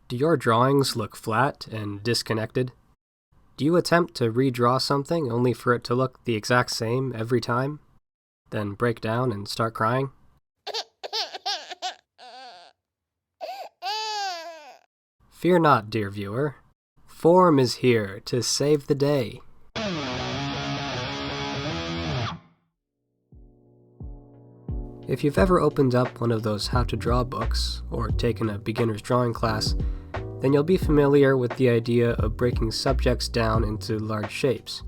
Do your drawings look flat and disconnected? Do you attempt to redraw something only for it to look the exact same every time? Then break down and start crying? Fear not, dear viewer. Form is here to save the day. If you've ever opened up one of those how-to-draw books, or taken a beginner's drawing class, then you'll be familiar with the idea of breaking subjects down into large shapes.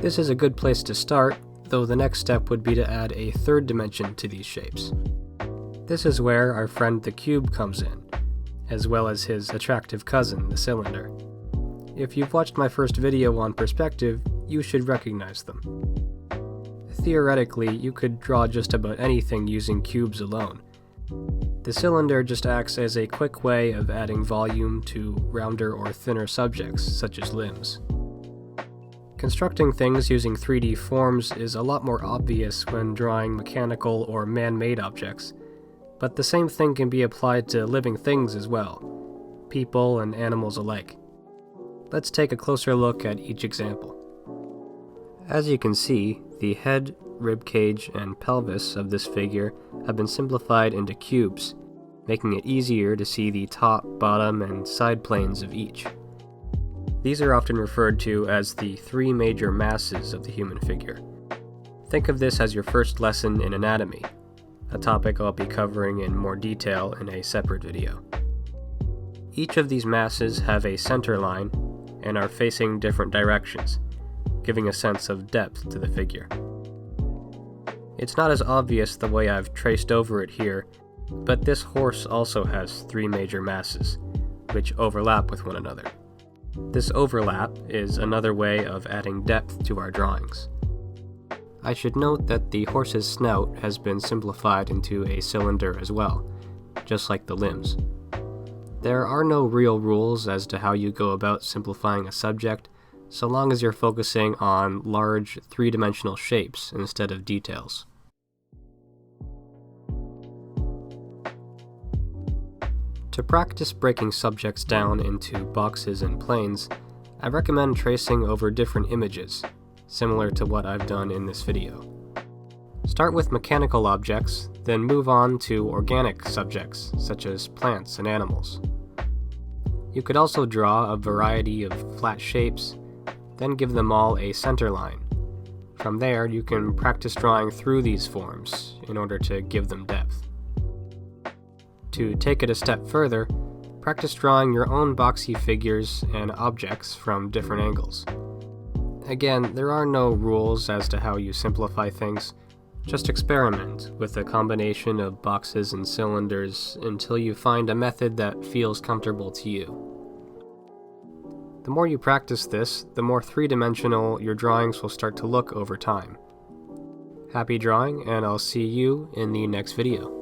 This is a good place to start, though the next step would be to add a third dimension to these shapes. This is where our friend the cube comes in, as well as his attractive cousin, the cylinder. If you've watched my first video on perspective, you should recognize them. Theoretically, you could draw just about anything using cubes alone. The cylinder just acts as a quick way of adding volume to rounder or thinner subjects, such as limbs. Constructing things using 3D forms is a lot more obvious when drawing mechanical or man-made objects, but the same thing can be applied to living things as well, people and animals alike. Let's take a closer look at each example. As you can see, the head, ribcage, and pelvis of this figure have been simplified into cubes, making it easier to see the top, bottom, and side planes of each. These are often referred to as the three major masses of the human figure. Think of this as your first lesson in anatomy, a topic I'll be covering in more detail in a separate video. Each of these masses have a center line and are facing different directions, giving a sense of depth to the figure. It's not as obvious the way I've traced over it here, but this horse also has three major masses, which overlap with one another. This overlap is another way of adding depth to our drawings. I should note that the horse's snout has been simplified into a cylinder as well, just like the limbs. There are no real rules as to how you go about simplifying a subject, so long as you're focusing on large, three-dimensional shapes instead of details. To practice breaking subjects down into boxes and planes, I recommend tracing over different images, similar to what I've done in this video. Start with mechanical objects, then move on to organic subjects, such as plants and animals. You could also draw a variety of flat shapes, then give them all a center line. From there, you can practice drawing through these forms in order to give them depth. To take it a step further, practice drawing your own boxy figures and objects from different angles. Again, there are no rules as to how you simplify things. Just experiment with a combination of boxes and cylinders until you find a method that feels comfortable to you. The more you practice this, the more three-dimensional your drawings will start to look over time. Happy drawing, and I'll see you in the next video.